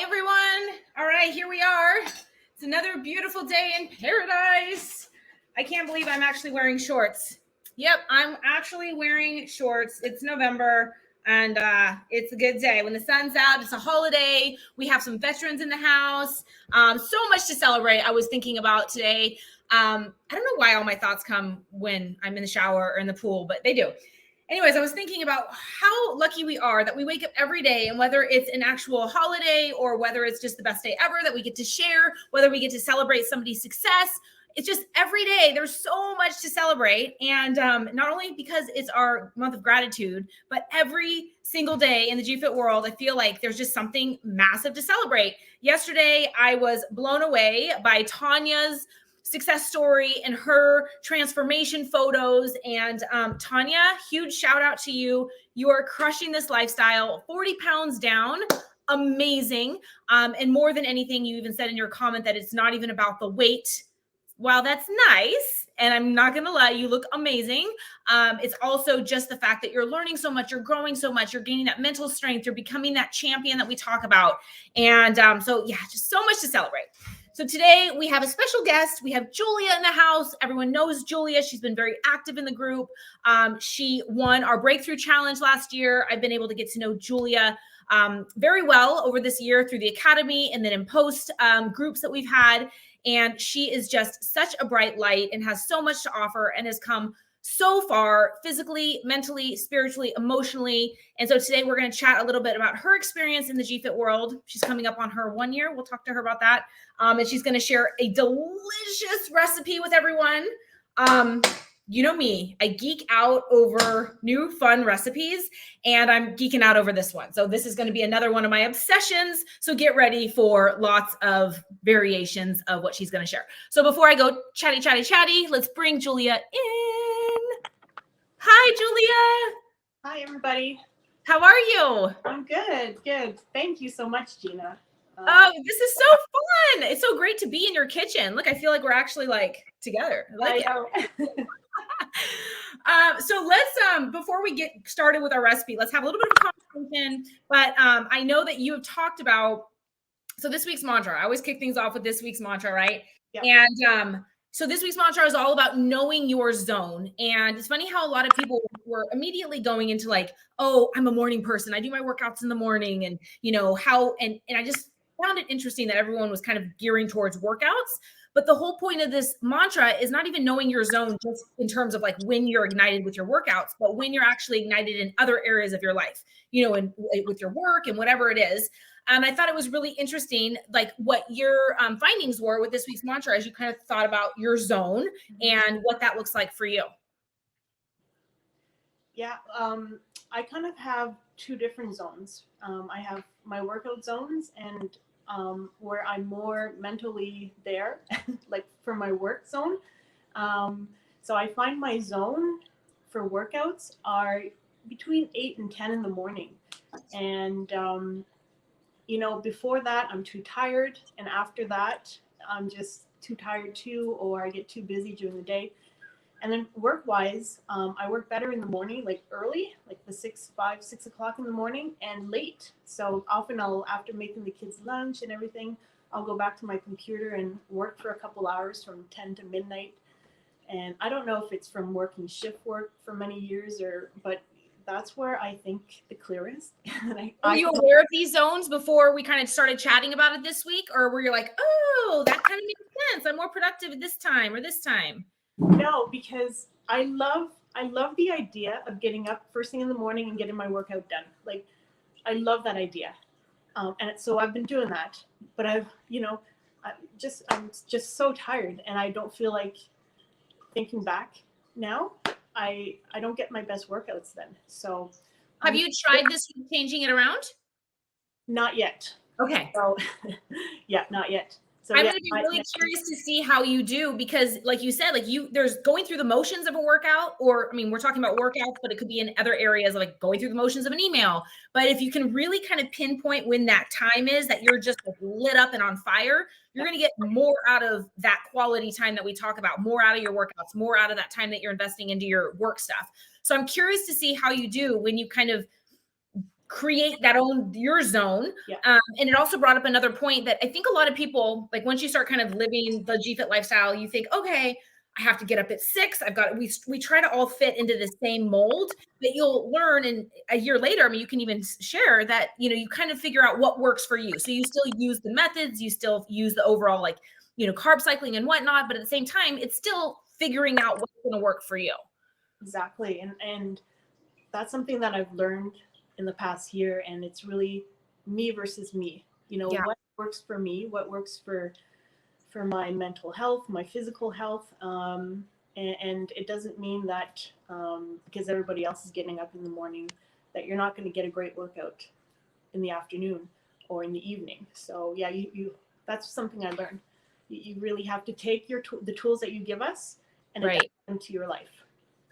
everyone. All right, here we are. It's another beautiful day in paradise. I can't believe I'm actually wearing shorts. Yep, I'm actually wearing shorts. It's November and it's a good day. When the sun's out, it's a holiday. We have some veterans in the house. So much to celebrate. I was thinking about today. I don't know why all my thoughts come when I'm in the shower or in the pool, but they do. Anyways, I was thinking about how lucky we are that we wake up every day, and whether it's an actual holiday or whether it's just the best day ever that we get to share, whether we get to celebrate somebody's success, it's just every day there's so much to celebrate. And not only because it's our month of gratitude, but every single day in the GFIT world, I feel like there's just something massive to celebrate. Yesterday, I was blown away by Tanya's success story and her transformation photos. And Tanya, huge shout out to you. You are crushing this lifestyle, 40 pounds down. Amazing. And more than anything, you even said in your comment that it's not even about the weight. While that's nice, and I'm not going to lie, you look amazing. It's also just the fact that you're learning so much, you're growing so much, you're gaining that mental strength, you're becoming that champion that we talk about. And so yeah, just so much to celebrate. So today we have a special guest. We have Julia in the house. Everyone knows Julia. She's been very active in the group. She won our breakthrough challenge last year. I've been able to get to know Julia very well over this year through the academy and then in post groups that we've had. And she is just such a bright light and has so much to offer and has come so far physically, mentally, spiritually, emotionally. And so today we're going to chat a little bit about her experience in the GFIT world. She's coming up on her 1 year. We'll talk to her about that. And she's going to share a delicious recipe with everyone. You know me, I geek out over new fun recipes, and I'm geeking out over this one. So this is going to be another one of my obsessions. So get ready for lots of variations of what she's going to share. So before I go chatty, let's bring Julia in. Hi, Julia. Hi, everybody. How are you? I'm good. Thank you so much, Gina. Oh, this is so fun. It's so great to be in your kitchen. Look, I feel like we're actually like together. I like it. So let's, before we get started with our recipe, let's have a little bit of a conversation. But I know that you have talked about, so this week's mantra, I always kick things off with this week's mantra, right? Yep. And so this week's mantra is all about knowing your zone. And it's funny how a lot of people were immediately going into like, oh, I'm a morning person. I do my workouts in the morning, and you know how, and I just found it interesting that everyone was kind of gearing towards workouts. But the whole point of this mantra is not even knowing your zone just in terms of like when you're ignited with your workouts, but when you're actually ignited in other areas of your life, you know, and with your work and whatever it is. And I thought it was really interesting, like what your findings were with this week's mantra as you kind of thought about your zone and what that looks like for you. Yeah, I kind of have two different zones. I have my workout zones and where I'm more mentally there, like for my work zone. So I find my zone for workouts are between 8 and 10 in the morning. And, you know, before that, I'm too tired. And after that, I'm just too tired too, or I get too busy during the day. And then work-wise, I work better in the morning, like early, like the 6 o'clock in the morning, and late. So often after making the kids lunch and everything, I'll go back to my computer and work for a couple hours from 10 to midnight. And I don't know if it's from working shift work for many years, but that's where I think the clearest. Were you aware of these zones before we kind of started chatting about it this week? Or were you like, oh, that kind of makes sense. I'm more productive this time or this time? No, because I love the idea of getting up first thing in the morning and getting my workout done. Like, I love that idea, and so I've been doing that. But I'm just so tired, and I don't feel like thinking back now. I don't get my best workouts then. So, have you tried this changing it around? Not yet. Okay. So, yeah, not yet. So, I'm going to be really curious to see how you do, because like you said, like there's going through the motions of a workout, or, I mean, we're talking about workouts, but it could be in other areas, like going through the motions of an email. But if you can really kind of pinpoint when that time is that you're just like lit up and on fire, you're going to get more out of that quality time that we talk about, more out of your workouts, more out of that time that you're investing into your work stuff. So I'm curious to see how you do when you kind of create your zone. Yeah. And it also brought up another point that I think a lot of people, like once you start kind of living the GFit lifestyle, you think, okay, I have to get up at 6. We try to all fit into the same mold, that you'll learn. And a year later, I mean, you can even share that, you kind of figure out what works for you. So you still use the methods, you still use the overall, like, carb cycling and whatnot, but at the same time, it's still figuring out what's going to work for you. Exactly. And that's something that I've learned in the past year, and it's really me versus me. What works for me, what works for my mental health, my physical health. And it doesn't mean that because everybody else is getting up in the morning, that you're not going to get a great workout in the afternoon or in the evening. So yeah, you that's something I learned. You really have to take the tools that you give us and adapt them to your life.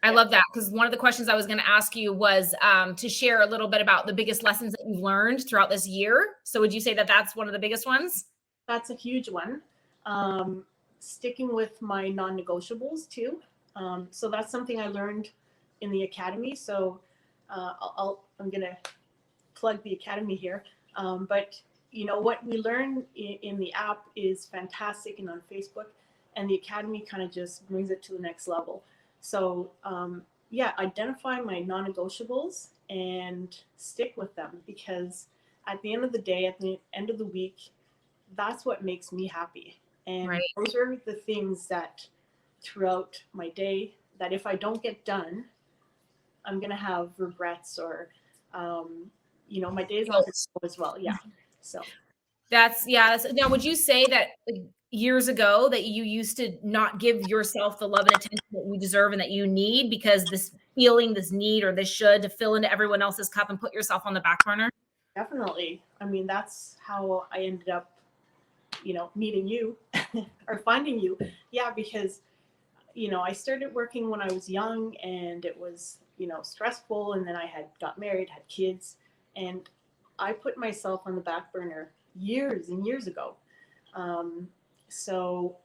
I love that, because one of the questions I was going to ask you was to share a little bit about the biggest lessons that you've learned throughout this year. So would you say that that's one of the biggest ones? That's a huge one. Sticking with my non-negotiables too. So that's something I learned in the academy. So I'm going to plug the academy here. But what we learn in the app is fantastic, and on Facebook, and the academy kind of just brings it to the next level. So identify my non-negotiables and stick with them, because at the end of the day, at the end of the week, that's what makes me happy. And those are the things that throughout my day, that if I don't get done, I'm going to have regrets, or, my days not going to go as well. Yeah. So that's now, would you say that years ago that you used to not give yourself the love and attention that you deserve and that you need, because this feeling, this need, or this should to fill into everyone else's cup and put yourself on the back burner? Definitely. I mean, that's how I ended up, meeting you or finding you. Yeah, because, I started working when I was young, and it was, stressful. And then I had got married, had kids, and I put myself on the back burner years and years ago. So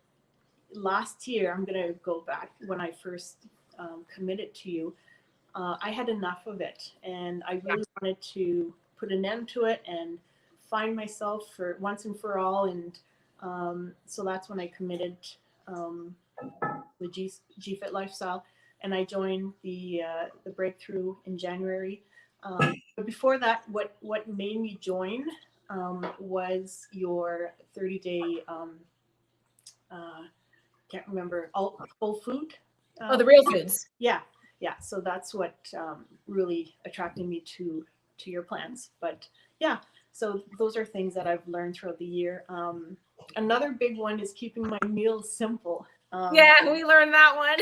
last year, I'm going to go back when I first committed to you. I had enough of it, and I really wanted to put an end to it and find myself for once and for all. And so that's when I committed the GFit lifestyle, and I joined the breakthrough in January. But before that, what made me join was your 30-day. Can't remember, whole food. The real foods. Yeah. So that's what really attracted me to your plans. But yeah, so those are things that I've learned throughout the year. Another big one is keeping my meals simple. We learned that one.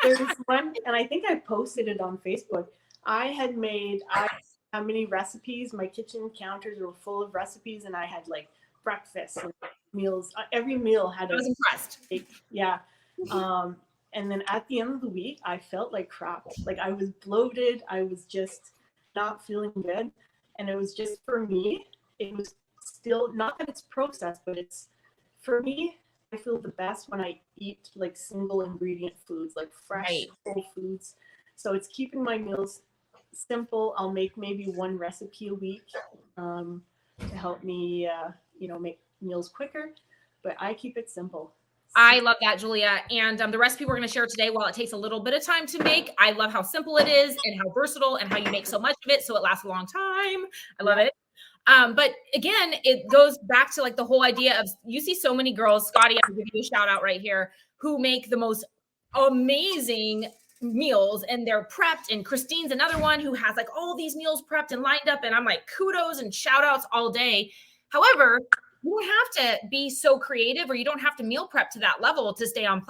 There's one, and I think I posted it on Facebook. I had how many recipes? My kitchen counters were full of recipes, and I had like breakfast and meals. Every meal had I was impressed. Yeah. And then at the end of the week, I felt like crap. Like I was bloated. I was just not feeling good. And it was just, for me, it was still, not that it's processed, but it's, for me, I feel the best when I eat like single ingredient foods, like fresh whole foods. So it's keeping my meals simple. I'll make maybe one recipe a week to help me, make meals quicker, but I keep it simple. I love that, Julia. And the recipe we're going to share today, while it takes a little bit of time to make, I love how simple it is and how versatile and how you make so much of it so it lasts a long time. I love it. But again, it goes back to like the whole idea of, you see so many girls, Scotty, I'll give you a shout out right here, who make the most amazing meals, and they're prepped. And Christine's another one who has like all these meals prepped and lined up. And I'm like, kudos and shout outs all day. However, you don't have to be so creative, or you don't have to meal prep to that level to stay on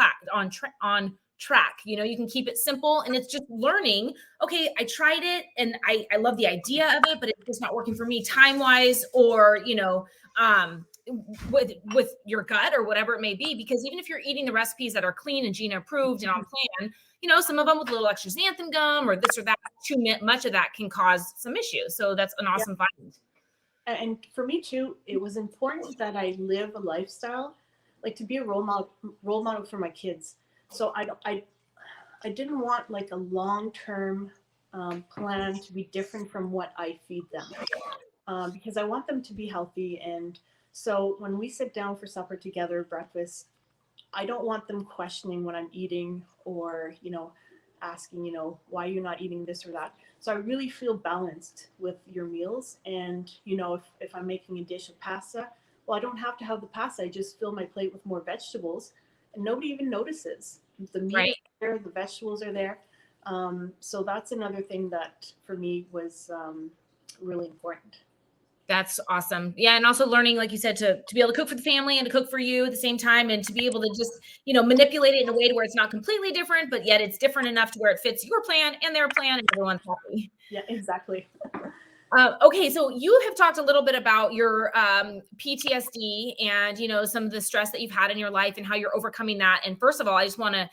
track. You can keep it simple, and it's just learning. Okay, I tried it and I love the idea of it, but it's just not working for me time wise, or with your gut or whatever it may be. Because even if you're eating the recipes that are clean and GINA approved and on plan, some of them with a little extra xanthan gum or this or that, too much of that can cause some issues. So that's an awesome find. And for me too, it was important that I live a lifestyle, like to be a role model for my kids. So I didn't want like a long-term plan to be different from what I feed them, because I want them to be healthy. And so when we sit down for supper together, breakfast, I don't want them questioning what I'm eating, or, asking, why you're not eating this or that. So I really feel balanced with your meals. And, if I'm making a dish of pasta, well, I don't have to have the pasta. I just fill my plate with more vegetables, and nobody even notices. The meat Right. is there, the vegetables are there. So that's another thing that for me was really important. That's awesome. Yeah. And also learning, like you said, to be able to cook for the family and to cook for you at the same time, and to be able to just, manipulate it in a way to where it's not completely different, but yet it's different enough to where it fits your plan and their plan and everyone's happy. Yeah, exactly. Okay, so you have talked a little bit about your PTSD and some of the stress that you've had in your life and how you're overcoming that. And first of all, I just want to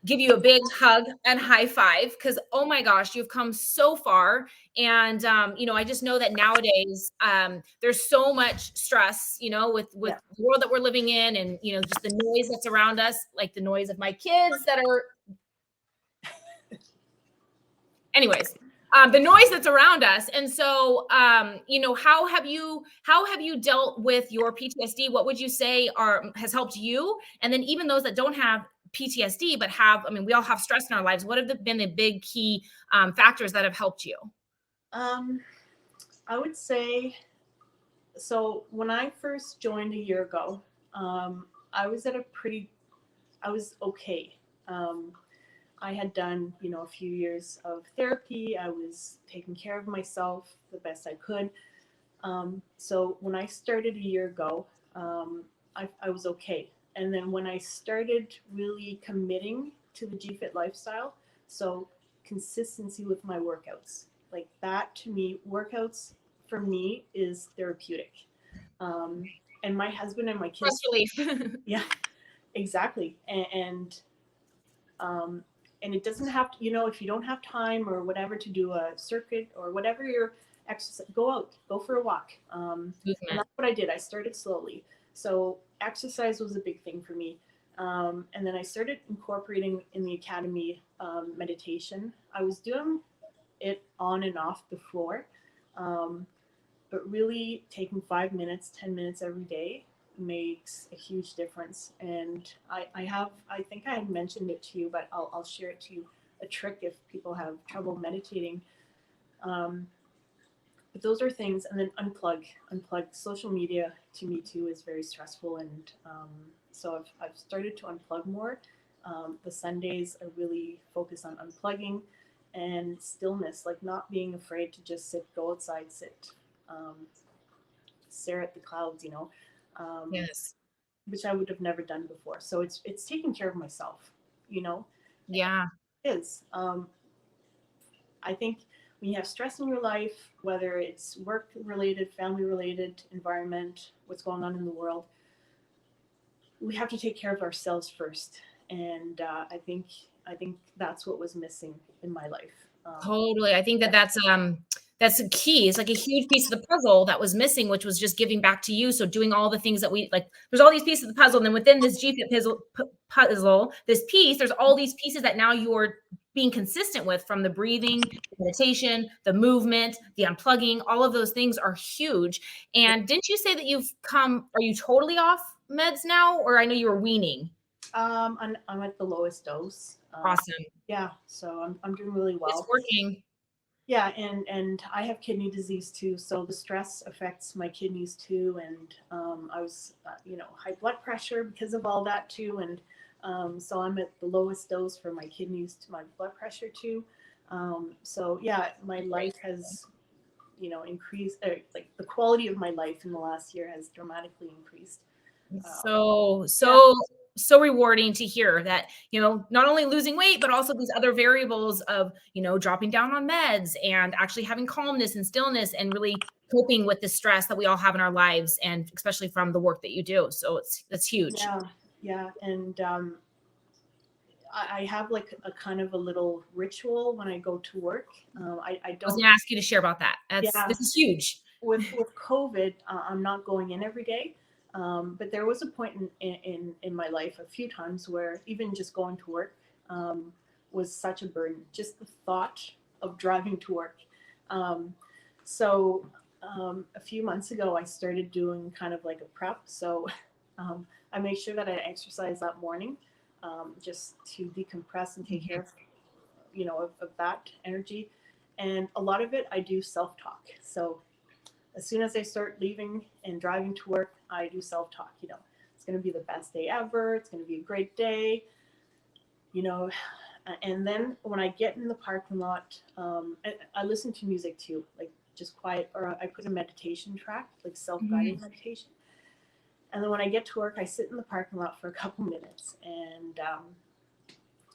give you a big hug and high five, because oh my gosh, you've come so far. And I just know that nowadays there's so much stress, with Yeah. the world that we're living in, and just the noise that's around us, like the noise of my kids that are anyways, the noise that's around us. And so how have you dealt with your PTSD? What would you say has helped you? And then even those that don't have PTSD but have, we all have stress in our lives, what have been the big key factors that have helped you? Um, I would say, so when I first joined a year ago, I was I was okay. Um, I had done, a few years of therapy. I was taking care of myself the best I could. So when I started a year ago, I was okay. And then when I started really committing to the GFit lifestyle, so consistency with my workouts, like that to me, workouts for me is therapeutic. Um, and my husband and my Stress kids, relief. yeah, exactly. Um, and it doesn't have to, if you don't have time or whatever to do a circuit or whatever your exercise, go out, go for a walk. And Movement. that's what I did. I started slowly. So exercise was a big thing for me. And then I started incorporating in the academy meditation. I was doing it on and off before, um, but really taking 5 minutes, 10 minutes every day makes a huge difference. And I think I had mentioned it to you, but I'll share it to you. A trick if people have trouble meditating. Um, but those are things, and then unplug. Social media to me too is very stressful, and so I've started to unplug more. The Sundays I really focus on unplugging and stillness, like not being afraid to just go outside, um, stare at the clouds, um, Yes. which I would have never done before. So it's taking care of myself, you know. Yeah. It is. I think when you have stress in your life, whether it's work related, family related, environment, what's going on in the world, we have to take care of ourselves first. And I think that's what was missing in my life. Totally. I think Yeah, that's a key. It's like a huge piece of the puzzle that was missing, which was just giving back to you. So doing all the things that we like, there's all these pieces of the puzzle. And then within this GFIT puzzle, this piece, there's all these pieces that now you're being consistent with, from the breathing, meditation, the movement, the unplugging, all of those things are huge. yeah. And didn't you say that are you totally off meds now? Or I know you were weaning. I'm at the lowest dose. Awesome. Yeah, so I'm doing really It's well. working. Yeah, and I have kidney disease too, so the stress affects my kidneys too, and I was, high blood pressure because of all that too, and so I'm at the lowest dose for my kidneys to my blood pressure too. So yeah, my life has, increased. Like the quality of my life in the last year has dramatically increased. So, Yeah, so rewarding to hear that, not only losing weight, but also these other variables of, dropping down on meds and actually having calmness and stillness and really coping with the stress that we all have in our lives, and especially from the work that you do. So that's huge. yeah, yeah, and I have like a kind of a little ritual when I go to work. I I was don't. going to ask you to share about that. Yeah, This is huge. with COVID, I'm not going in every day. But there was a point in my life a few times where even just going to work was such a burden. Just the thought of driving to work. So a few months ago, I started doing kind of like a prep. So I make sure that I exercise that morning, just to decompress and take care of, of that energy. And a lot of it, I do self-talk. So as soon as I start leaving and driving to work, I do self-talk. It's going to be the best day ever. It's going to be a great day. And then when I get in the parking lot, I listen to music too, like just quiet, or I put a meditation track, like self-guided meditation. And then when I get to work, I sit in the parking lot for a couple minutes and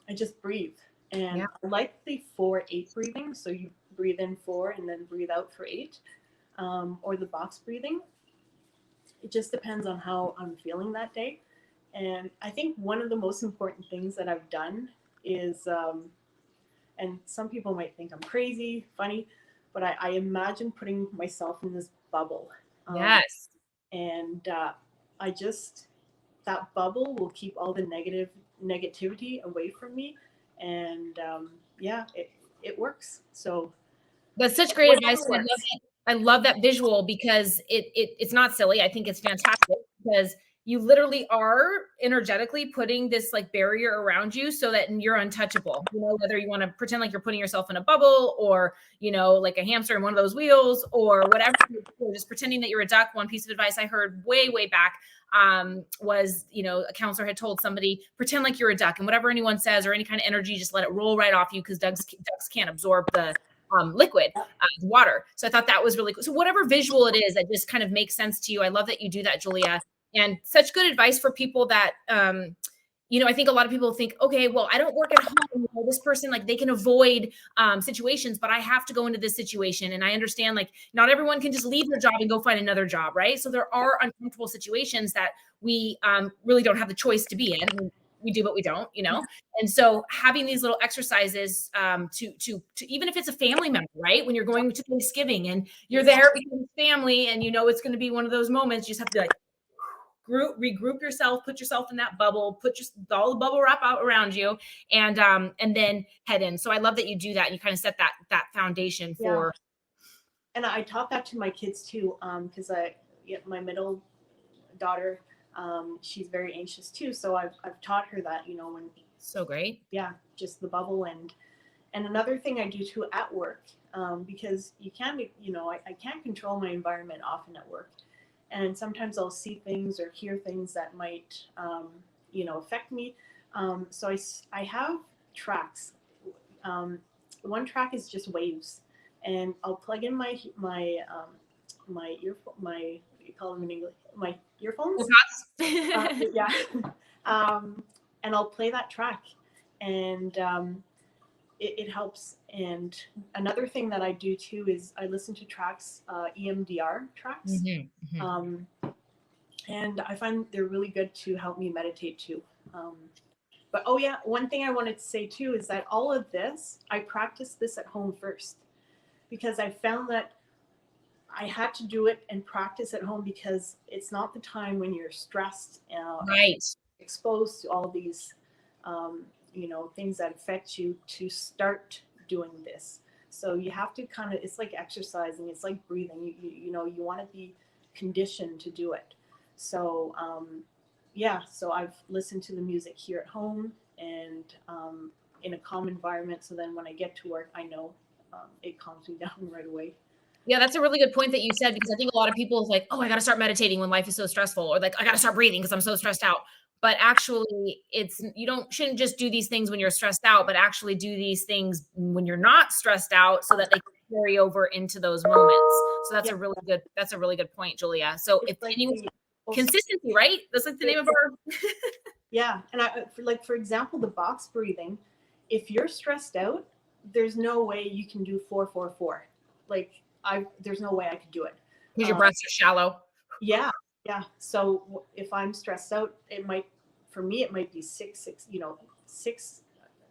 I just breathe. And I like the 4-8 breathing. So you breathe in 4 and then breathe out for 8, or the box breathing. It just depends on how I'm feeling that day. And I think one of the most important things that I've done is, and some people might think I'm crazy, funny, but I imagine putting myself in this bubble. Yes. And that bubble will keep all the negativity away from me. And it works. So that's such great advice. I love that visual because it's not silly. I think it's fantastic because you literally are energetically putting this like barrier around you so that you're untouchable. Whether you want to pretend like you're putting yourself in a bubble or, like a hamster in one of those wheels or whatever, or just pretending that you're a duck. One piece of advice I heard way, way back was, a counselor had told somebody, pretend like you're a duck and whatever anyone says or any kind of energy, just let it roll right off you because ducks can't absorb the liquid, water. So I thought that was really cool. So whatever visual it is that just kind of makes sense to you. I love that you do that, Julia. And such good advice for people that, I think a lot of people think, okay, well, I don't work at home. This person, like they can avoid situations, but I have to go into this situation. And I understand like not everyone can just leave their job and go find another job, right? So there are uncomfortable situations that we really don't have the choice to be in. We do, but we don't, And so having these little exercises to even if it's a family member, right? When you're going to Thanksgiving and you're there because it's family and it's going to be one of those moments, you just have to be like, regroup yourself, put yourself in that bubble, put all the bubble wrap out around you and then head in. So I love that you do that. And you kind of set that foundation for. And I taught that to my kids too. Cause my middle daughter, she's very anxious too. So I've taught her that, when. So great. Yeah. Just the bubble. And another thing I do too at work, because you can't be, I can't control my environment often at work. And sometimes I'll see things or hear things that might, affect me. So I have tracks. One track is just waves, and I'll plug in my earphone, you call them in English, my earphones. And I'll play that track, and it helps. And another thing that I do too is I listen to tracks, EMDR tracks. And I find they're really good to help me meditate too. But one thing I wanted to say too is that all of this, I practice this at home first, because I found that I had to do it and practice at home because it's not the time when you're stressed, right, exposed to all these, things that affect you to start doing this. So you have to it's like exercising, it's like breathing. You want to be conditioned to do it. So so I've listened to the music here at home and in a calm environment. So then when I get to work, I know it calms me down right away. Yeah, that's a really good point that you said, because I think a lot of people is like, oh, I got to start meditating when life is so stressful, or like I got to start breathing because I'm so stressed out. But actually, shouldn't just do these things when you're stressed out, but actually do these things when you're not stressed out, so that they can carry over into those moments. So that's a really good point, Julia. So it's if anyone, consistency, right? That's like the name of our. Yeah, and for example, the box breathing. If you're stressed out, there's no way you can do 4-4-4. There's no way I could do it. Because your breaths are shallow. Yeah. So if I'm stressed out, it might be 6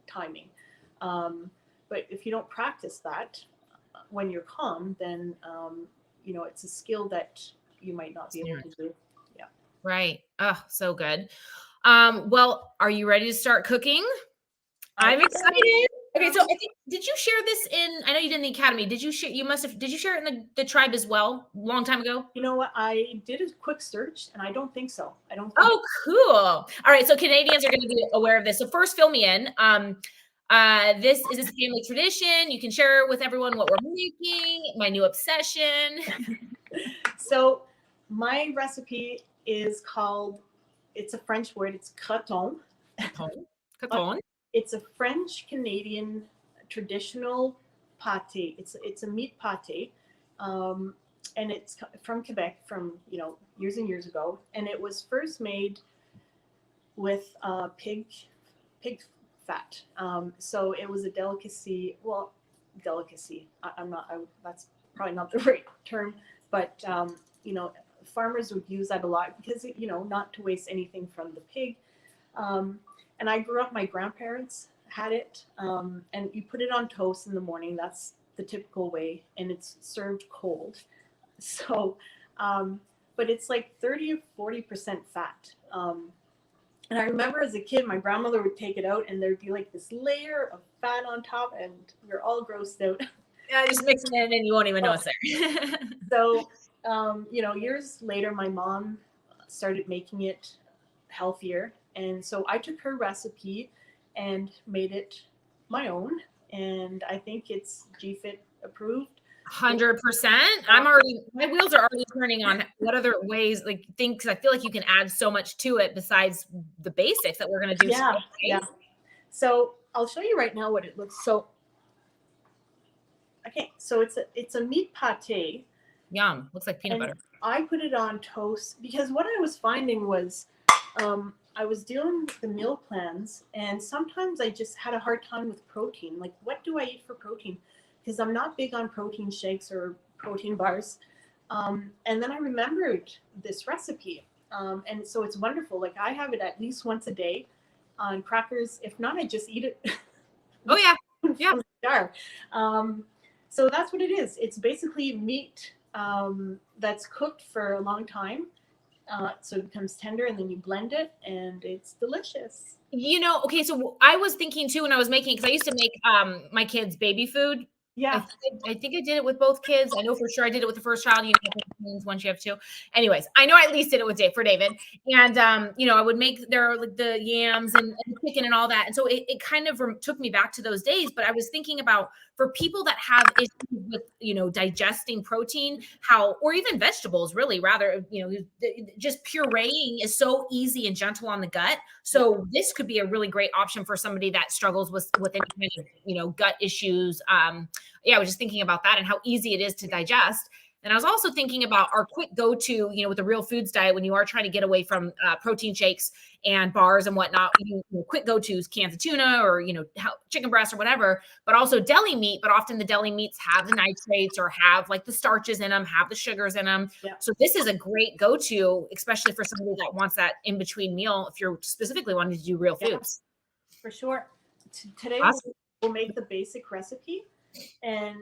timing. But if you don't practice that when you're calm, then it's a skill that you might not be able to do. Yeah. Right. Oh, so good. Well, are you ready to start cooking? I'm excited. Okay, so I think did you share this in? I know you did in the academy. Did you share? You must have. Did you share it in the tribe as well? Long time ago. You know what? I did a quick search, and I don't think so. I don't. Oh, cool. All right, so Canadians are going to be aware of this. So first, fill me in. This is a family tradition. You can share with everyone what we're making. My new obsession. So my recipe is called. It's a French word. It's croton. Caton. Caton. It's a French Canadian traditional pâté. It's a meat pâté, and it's from Quebec from years and years ago. And it was first made with pig fat. So it was a delicacy. Well, delicacy. I'm not. That's probably not the right term, but farmers would use that a lot because not to waste anything from the pig. And I grew up, my grandparents had it, and you put it on toast in the morning. That's the typical way, and it's served cold. So, but it's like 30 or 40% fat. And I remember as a kid, my grandmother would take it out, and there'd be like this layer of fat on top, and we're all grossed out. Yeah, just mix it in, and you won't even know it's there. So, years later, my mom started making it healthier. And so I took her recipe and made it my own. And I think it's GFIT approved. 100%. My wheels are already turning on what other ways, like things, I feel like you can add so much to it besides the basics that we're going to do. Yeah, today. yeah. So I'll show you right now what it looks. So, okay, so it's a meat pate. Yum. Looks like peanut butter. I put it on toast because what I was finding was I was dealing with the meal plans, and sometimes I just had a hard time with protein. Like, what do I eat for protein? Because I'm not big on protein shakes or protein bars. And then I remembered this recipe. And so it's wonderful. Like, I have it at least once a day on crackers. If not, I just eat it. Oh, yeah. Yeah. From the jar. So that's what it is. It's basically meat that's cooked for a long time. So it becomes tender, and then you blend it, and it's delicious. Okay, so I was thinking too when I was making, because I used to make my kids baby food. Yeah. I think I did it with both kids. I know for sure I did it with the first child. Once you have two. Anyways, I know I at least did it with David. And I would make like the yams and chicken and all that. And so it kind of took me back to those days. But I was thinking about for people that have issues with digesting protein, or even vegetables, really rather, just pureeing is so easy and gentle on the gut. So this could be a really great option for somebody that struggles with any kind of gut issues. I was just thinking about that and how easy it is to digest. And I was also thinking about our quick go-to, with the Real Foods diet, when you are trying to get away from protein shakes and bars and whatnot, quick go-tos, cans of tuna or, chicken breast or whatever, but also deli meat. But often the deli meats have the nitrates or have like the starches in them, have the sugars in them. Yeah. So this is a great go-to, especially for somebody that wants that in-between meal if you're specifically wanting to do Real Foods. For sure. Today Awesome. we'll make the basic recipe. And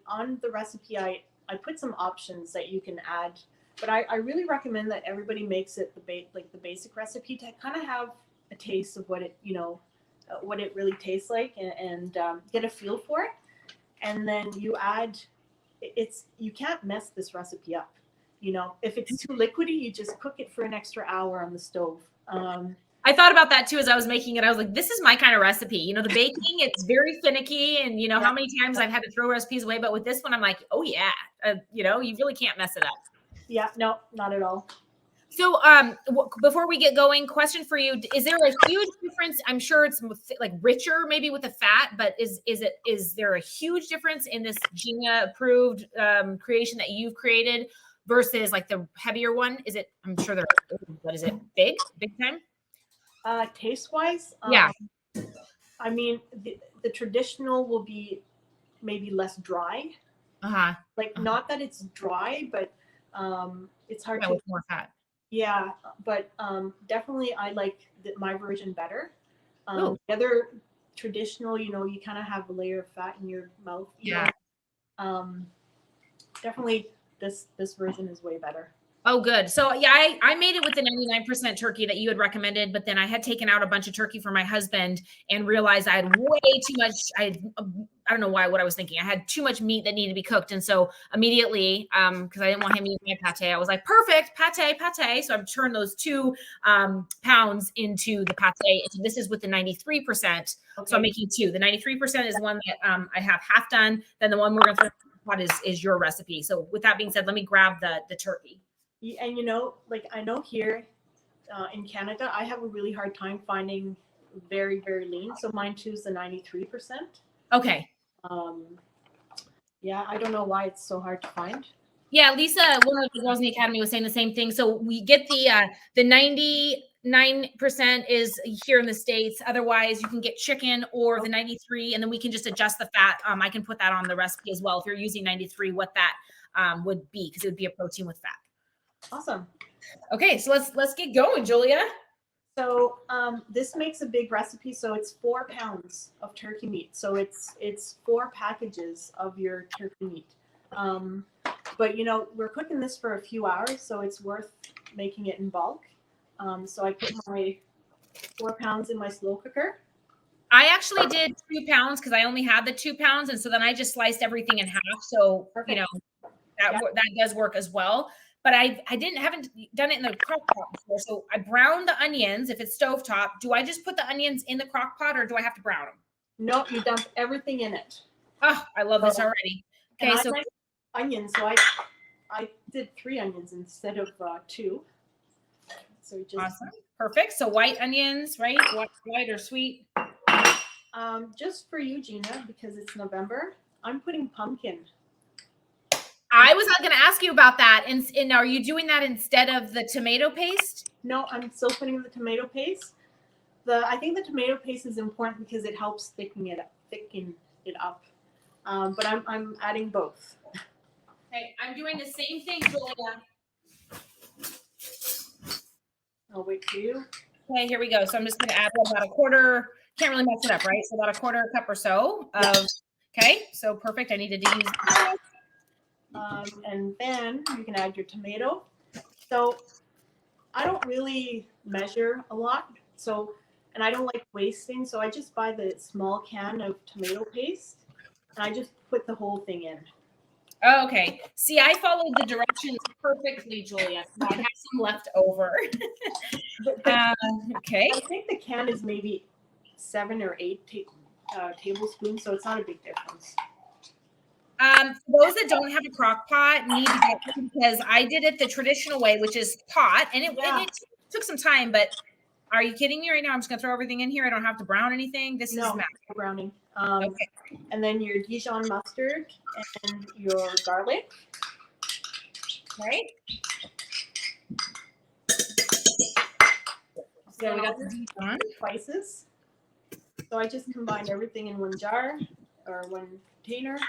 on the recipe, I put some options that you can add, but I really recommend that everybody makes it the basic recipe to kind of have a taste of what it really tastes like and get a feel for it. And then you add, you can't mess this recipe up. If it's too liquidy, you just cook it for an extra hour on the stove. I thought about that too as I was making it. I was like, this is my kind of recipe. The baking, it's very finicky. And, how many times I've had to throw recipes away. But with this one, I'm like, oh, yeah. You really can't mess it up. Yeah, no, not at all. So before we get going, question for you. Is there a huge difference? I'm sure it's like richer maybe with the fat, but is there a huge difference in this Gina approved creation that you've created versus like the heavier one? Is it, I'm sure what is it? Big time? Taste wise, yeah. I mean, the traditional will be maybe less dry. Not that it's dry, but it's hard to. With more fat. Yeah, but definitely I like my version better. The other traditional, you kind of have a layer of fat in your mouth. Yeah. Definitely this version is way better. Oh, good. So yeah, I made it with the 99% turkey that you had recommended, but then I had taken out a bunch of turkey for my husband and realized I had way too much. I don't know what I was thinking. I had too much meat that needed to be cooked. And so immediately, because I didn't want him eating my pate, I was like, perfect, pate. So I've turned those 2 pounds into the pate. And this is with the 93%. Okay. So I'm making two. The 93% is one that I have half done. Then the one we're going to throw in the pot is your recipe. So with that being said, let me grab the turkey. And like I know here in Canada, I have a really hard time finding very, very lean. So mine too is the 93%. Okay. Yeah, I don't know why it's so hard to find. Yeah, Lisa, one of the girls in the academy was saying the same thing. So we get the 99% is here in the States. Otherwise, you can get chicken or the 93, and then we can just adjust the fat. I can put that on the recipe as well if you're using 93, what that would be, because it would be a protein with fat. Awesome. Okay, so let's get going, Julia. So this makes a big recipe. So it's 4 pounds of turkey meat. So it's 4 packages of your turkey meat. But we're cooking this for a few hours, so it's worth making it in bulk. So I put my 4 pounds in my slow cooker. I actually did 2 pounds because I only had the 2 pounds, and so then I just sliced everything in half. So Perfect. that does work as well. But I haven't done it in the crock pot before. So I brown the onions. If it's stovetop, do I just put the onions in the crock pot or do I have to brown them? No, you dump everything in it. Oh, I love this already. Okay, so like onions. So I did 3 onions instead of 2. So just awesome, perfect. So white onions, right? White or sweet? Just for you, Gina, because it's November. I'm putting pumpkin. I was going to ask you about that. And are you doing that instead of the tomato paste? No, I'm still putting the tomato paste. I think the tomato paste is important because it helps thicken it up. But I'm adding both. Okay, I'm doing the same thing, Julia. I'll wait for you. Okay, here we go. So I'm just going to add about a quarter. Can't really mess it up, right? So about a quarter cup or so of. Okay, so perfect. I needed to use. And then you can add your tomato. So I don't really measure a lot. And I don't like wasting. So I just buy the small can of tomato paste and I just put the whole thing in. Oh, okay. See, I followed the directions perfectly, Julia. So I have some left over. Okay. I think the can is maybe 7 or 8 tablespoons, so it's not a big difference. For those that don't have a crock pot, need to get one because I did it the traditional way, which is pot, and it took some time. But are you kidding me right now? I'm just gonna throw everything in here. I don't have to brown anything. This is magic. Browning. Okay. And then your Dijon mustard and your garlic. Okay. So we got the Dijon spices. So I just combined everything in one jar or one container.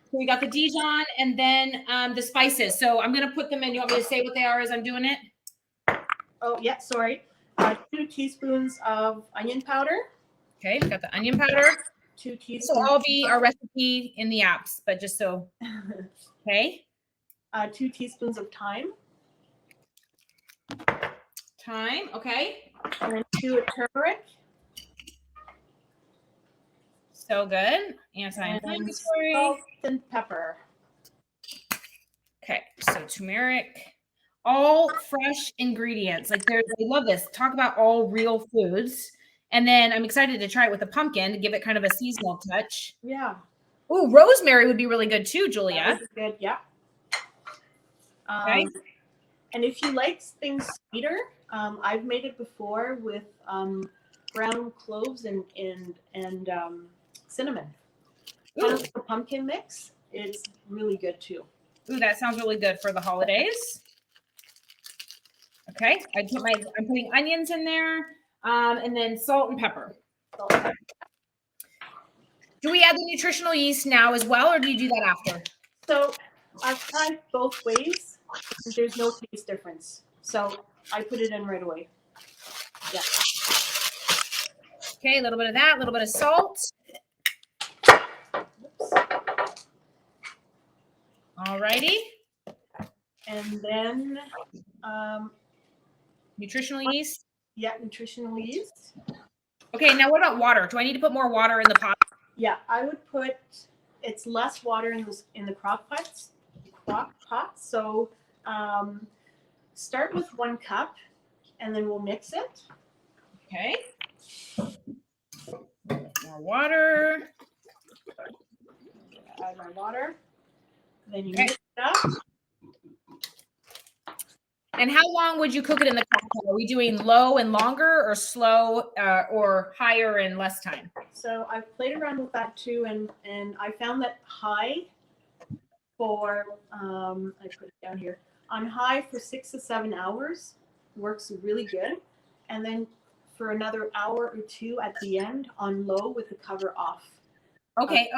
So we got the Dijon and then the spices. So I'm gonna put them in. You want me to say what they are as I'm doing it? Oh yeah, sorry. 2 teaspoons of onion powder. Okay, we got the onion powder. 2 teaspoons. So all be our recipe in the apps, but just so. Okay. 2 teaspoons of thyme. Thyme, okay. And then 2 of turmeric. So good. Anti-inflammatory. Salt and pepper. Okay, so turmeric. All fresh ingredients. Like I love this. Talk about all real foods. And then I'm excited to try it with the pumpkin to give it kind of a seasonal touch. Yeah. Ooh, rosemary would be really good too, Julia. That would be good, yeah. Okay. And if you like things sweeter, I've made it before with ground cloves and cinnamon. Kind of a pumpkin mix. It's really good too. Ooh, that sounds really good for the holidays. Okay, I'm putting onions in there, and then salt and pepper. Do we add the nutritional yeast now as well, or do you do that after? So I've tried both ways. There's no taste difference. So I put it in right away. Yeah. Okay, a little bit of that, a little bit of salt. All righty. And then, Nutritional yeast. yeah, nutritional yeast. Okay, now what about water? Do I need to put more water in the pot? Yeah, I would put, it's less water in the crock pots. So start with 1 cup, and then we'll mix it. Okay. More water. Add my water. Then you Okay. mix it up. And how long would you cook it in the crock pot? Are we doing low and longer, or slow, or higher and less time? So I've played around with that too, and I found that high for I put it down here, on high for 6 to 7 hours works really good, and then for another hour or 2 at the end on low with the cover off. Okay.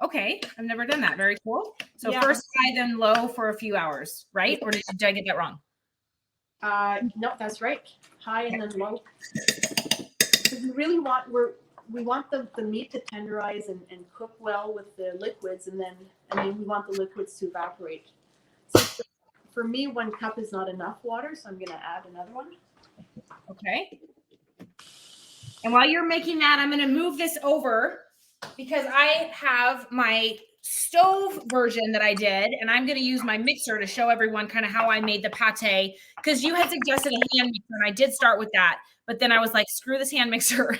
Okay. I've never done that. Very cool. So Yeah. first high, then low for a few hours, right? Or did I get that wrong? No, that's right. High and then low. Because we want the meat to tenderize and cook well with the liquids, and then we want the liquids to evaporate. So for me, 1 cup is not enough water, so I'm going to add another one. Okay. And while you're making that, I'm going to move this over because I have my stove version that I did, and I'm going to use my mixer to show everyone kind of how I made the pate, because you had suggested a hand mixer, and I did start with that, but then I was like, screw this hand mixer.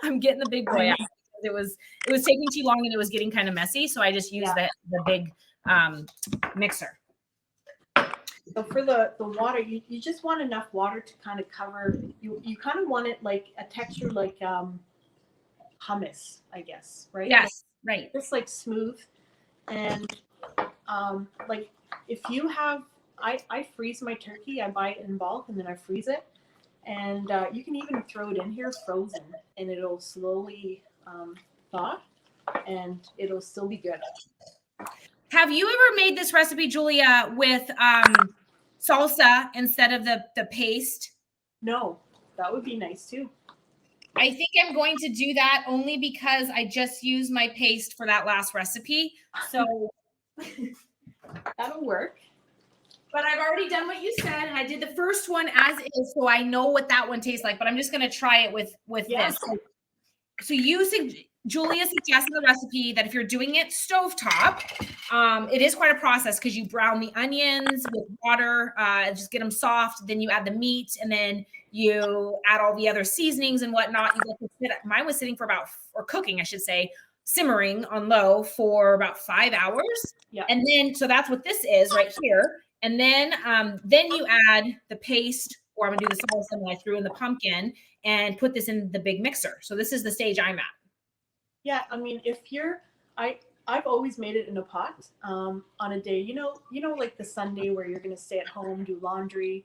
I'm getting the big boy out. It was taking too long, and it was getting kind of messy, so I just used the big mixer. So for the water, you just want enough water to kind of cover, you kind of want it like a texture like hummus, I guess, right? Yes, right. Just like smooth. And like if you have, I freeze my turkey, I buy it in bulk and then I freeze it. And you can even throw it in here frozen, and it'll slowly thaw, and it'll still be good. Have you ever made this recipe, Julia, with salsa instead of the paste? No, that would be nice too. I think I'm going to do that only because I just used my paste for that last recipe. So that'll work. But I've already done what you said, and I did the first one as is, so I know what that one tastes like. But I'm just going to try it with this. So Julia suggested the recipe that if you're doing it stovetop, it is quite a process because you brown the onions with water, just get them soft. Then you add the meat, and then you add all the other seasonings and whatnot. Mine was sitting for cooking, I should say, simmering on low for about 5 hours. Yeah. And then, so that's what this is right here. And then you add the paste, or I'm gonna do the salsa that I threw in the pumpkin, and put this in the big mixer. So this is the stage I'm at. Yeah, I mean, I've always made it in a pot on a day, you know, like the Sunday where you're going to stay at home, do laundry,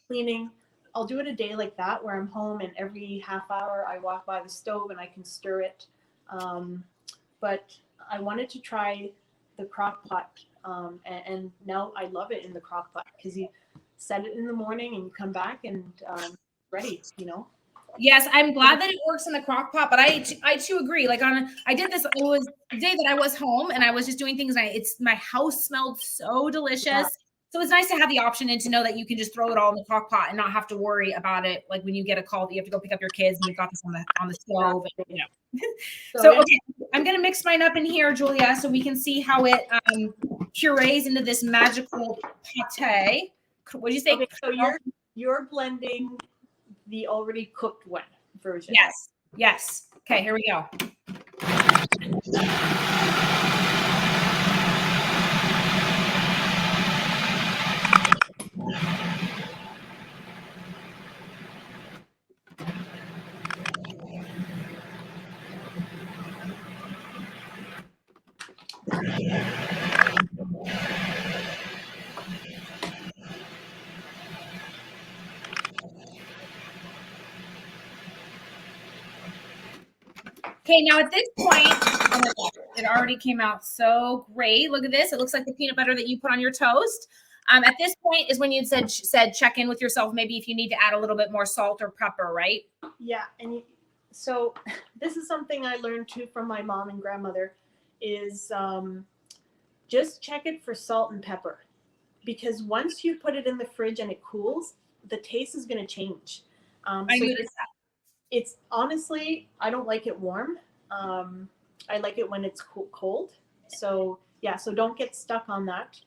cleaning. I'll do it a day like that where I'm home, and every half hour I walk by the stove and I can stir it. But I wanted to try the crock pot, and now I love it in the crock pot because you set it in the morning and you come back and ready, you know. Yes, I'm glad that it works in the crock pot, but I too agree. Like I did this, it was the day that I was home and I was just doing things, and my house smelled so delicious. Yeah. So it's nice to have the option and to know that you can just throw it all in the crock pot and not have to worry about it. Like when you get a call that you have to go pick up your kids and you've got this on the stove, and, you know. So okay, I'm gonna mix mine up in here, Julia, so we can see how it purees into this magical pate. What did you say? Okay, so you're blending the already cooked one version. Yes. Okay, here we go. Okay, now at this point, oh my God, it already came out so great. Look at this. It looks like the peanut butter that you put on your toast. At this point is when you said check in with yourself, maybe if you need to add a little bit more salt or pepper, right? Yeah, and so this is something I learned too from my mom and grandmother is just check it for salt and pepper. because once you put it in the fridge and it cools, the taste is going to change. I So noticed that. it's honestly, I don't like it warm. I like it when it's cold. So yeah, so don't get stuck on that.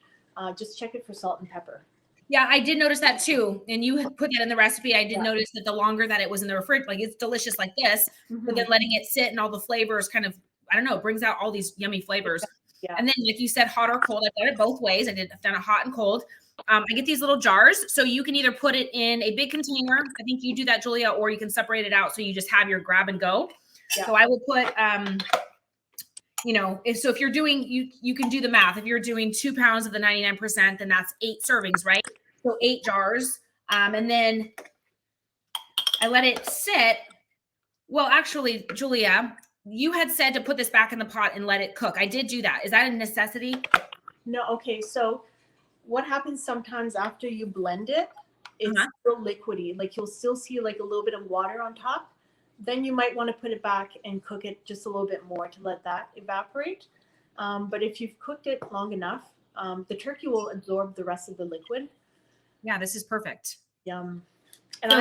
Just check it for salt and pepper. Yeah, I did notice that too. And you put that in the recipe. I did notice that the longer that it was in the refrigerator, like it's delicious like this, but then letting it sit and all the flavors kind of, I don't know, brings out all these yummy flavors. Yeah. And then, like you said, hot or cold. I've done it both ways. I've done it hot and cold. I get these little jars, so you can either put it in a big container. I think you do that, Julia, or you can separate it out so you just have your grab and go. Yeah. So I will put, you know, if you're doing, you can do the math. If you're doing 2 pounds of the 99%, then that's 8 servings, right? So 8 jars. And then I let it sit. Well, actually, Julia, you had said to put this back in the pot and let it cook. I did do that. Is that a necessity? No. Okay. So what happens sometimes after you blend it, it's still liquidy. Like you'll still see like a little bit of water on top. Then you might want to put it back and cook it just a little bit more to let that evaporate. But if you've cooked it long enough, the turkey will absorb the rest of the liquid. Yeah, this is perfect. Yum. And so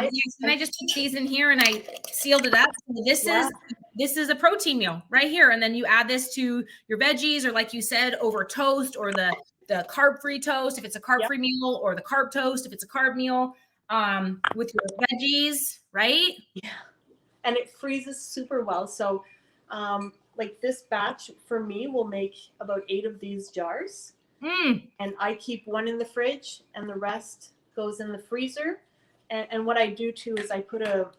I just put these in here and I sealed it up. So this is a protein meal right here. And then you add this to your veggies, or like you said, over toast, or the carb-free toast if it's a carb-free meal, or the carb toast if it's a carb meal, with your veggies, right? Yeah. And it freezes super well. So like this batch for me will make about 8 of these jars. And I keep one in the fridge and the rest goes in the freezer. And what I do too is I put a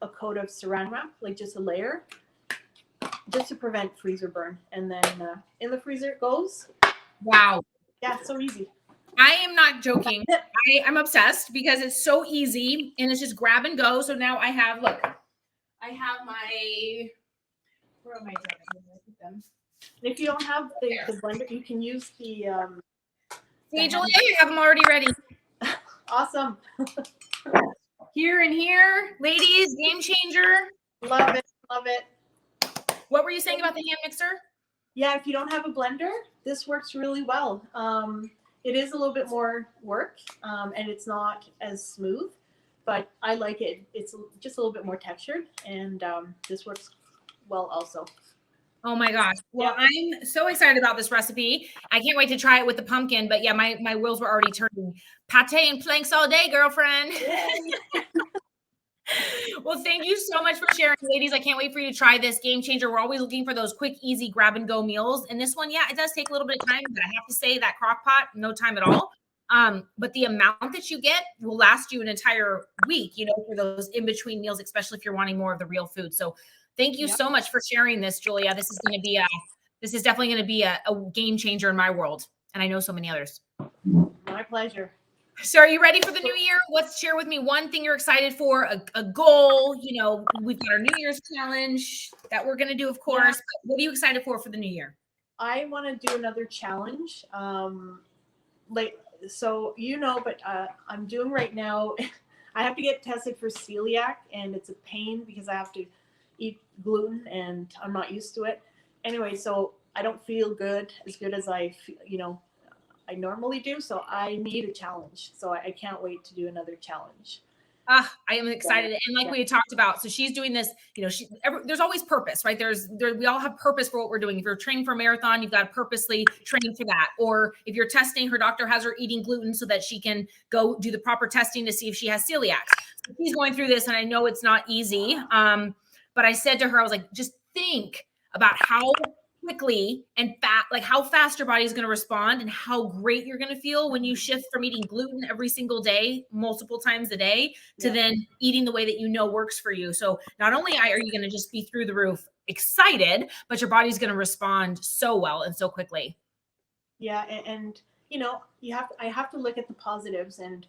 coat of saran wrap, like just a layer, just to prevent freezer burn. And then in the freezer it goes. Wow. Yeah, so easy. I am not joking. I'm obsessed because it's so easy and it's just grab and go. So now I have, look, I have my, where am I put them? And if you don't have the blender, you can use the. Hey, Julia, you have them already ready. Awesome. Here and here, ladies, game changer. Love it. Love it. What were you saying about the hand mixer? Yeah, if you don't have a blender, this works really well. It is a little bit more work, and it's not as smooth, but I like it. It's just a little bit more textured, and this works well also. Oh my gosh. Well, I'm so excited about this recipe. I can't wait to try it with the pumpkin, but yeah, my wheels were already turning. Pate and planks all day, girlfriend. Well, thank you so much for sharing, ladies. I can't wait for you to try this game changer. We're always looking for those quick, easy grab and go meals. And this one, yeah, it does take a little bit of time, but I have to say that crock pot, no time at all. But the amount that you get will last you an entire week, you know, for those in-between meals, especially if you're wanting more of the real food. So thank you so much for sharing this, Julia. This is definitely going to be a game changer in my world. And I know so many others. My pleasure. So are you ready for the new year? Share with me one thing you're excited for, a goal. You know, we've got our New Year's challenge that we're going to do, of course. But what are you excited for the new year? I want to do another challenge. So, you know, but I'm doing right now, I have to get tested for celiac, and it's a pain because I have to eat gluten and I'm not used to it. Anyway, so I don't feel as good as I normally do. So I need a challenge. So I can't wait to do another challenge. I am excited. And like we had talked about, so she's doing this, you know, there's always purpose, right? We all have purpose for what we're doing. If you're training for a marathon, you've got to purposely train for that. Or if you're testing, her doctor has her eating gluten so that she can go do the proper testing to see if she has celiac. So she's going through this, and I know it's not easy. But I said to her, I was like, just think about how quickly and how fast your body is going to respond, and how great you're going to feel when you shift from eating gluten every single day, multiple times a day, to then eating the way that you know works for you. So not only are you going to just be through the roof excited, but your body's going to respond so well and so quickly. Yeah. And you know, I have to look at the positives, and,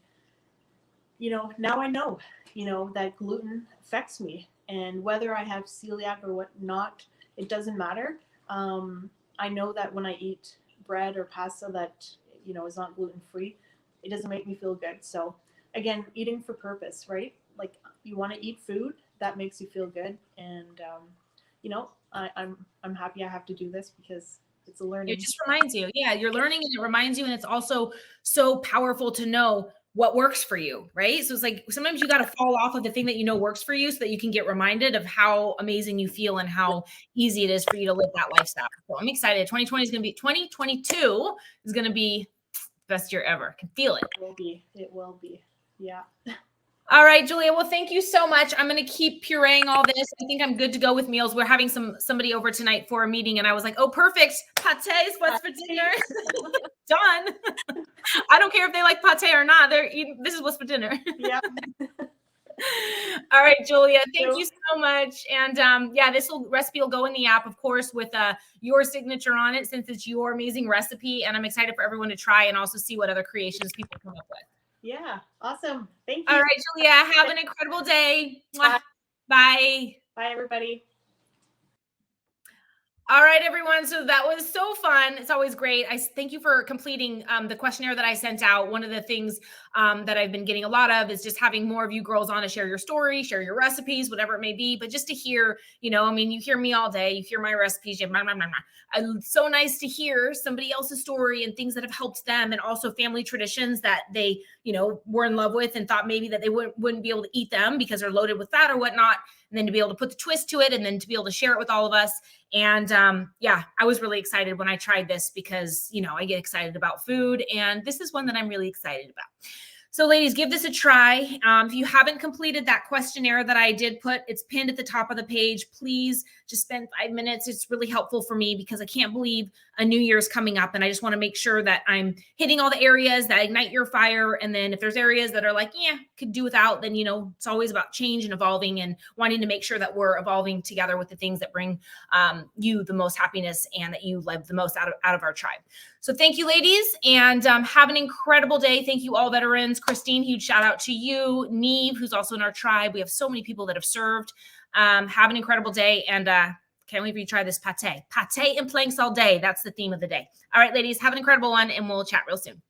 you know, now I know, you know, that gluten affects me, and whether I have celiac or whatnot, it doesn't matter. I know that when I eat bread or pasta that, you know, is not gluten-free, it doesn't make me feel good. So again, eating for purpose, right? Like, you want to eat food that makes you feel good. And, you know, I'm happy I have to do this because It's a learning. It just reminds you. Yeah, you're learning and it reminds you. And it's also so powerful to know what works for you, right? So it's like sometimes you got to fall off of the thing that you know works for you so that you can get reminded of how amazing you feel and how easy it is for you to live that lifestyle. So I'm excited. 2022 is going to be the best year ever. I can feel it. It will be. It will be. Yeah. All right, Julia. Well, thank you so much. I'm going to keep pureeing all this. I think I'm good to go with meals. We're having somebody over tonight for a meeting, and I was like, "Oh, perfect! Pâté is what's for dinner." Done. I don't care if they like pâté or not. They're eating. This is what's for dinner. Yeah. All right, Julia. Thank you so much. And yeah, this recipe will go in the app, of course, with your signature on it, since it's your amazing recipe. And I'm excited for everyone to try and also see what other creations people come up with. Yeah. Awesome. Thank you. All right, Julia. Have an incredible day. Bye. Bye. Bye, everybody. All right, everyone. So that was so fun. It's always great. I thank you for completing the questionnaire that I sent out. One of the things that I've been getting a lot of is just having more of you girls on to share your story, share your recipes, whatever it may be. But just to hear, I mean, you hear me all day. You hear my recipes. It's so nice to hear somebody else's story and things that have helped them, and also family traditions that they, were in love with and thought maybe that they wouldn't be able to eat them because they're loaded with fat or whatnot. And then to be able to put the twist to it and then to be able to share it with all of us. And yeah, I was really excited when I tried this because, I get excited about food, and this is one that I'm really excited about. So ladies, give this a try. If you haven't completed that questionnaire that I did put, it's pinned at the top of the page. Please just spend 5 minutes. It's really helpful for me because I can't believe a new year is coming up. And I just want to make sure that I'm hitting all the areas that ignite your fire. And then if there's areas that are like, yeah, could do without, then, it's always about change and evolving and wanting to make sure that we're evolving together with the things that bring you the most happiness and that you live the most out of our tribe. So thank you, ladies, and have an incredible day. Thank you, all veterans. Christine, huge shout out to you. Neve, who's also in our tribe. We have so many people that have served. Have an incredible day, and can't wait for you to try this pâté. Pâté and planks all day. That's the theme of the day. All right, ladies, have an incredible one, and we'll chat real soon.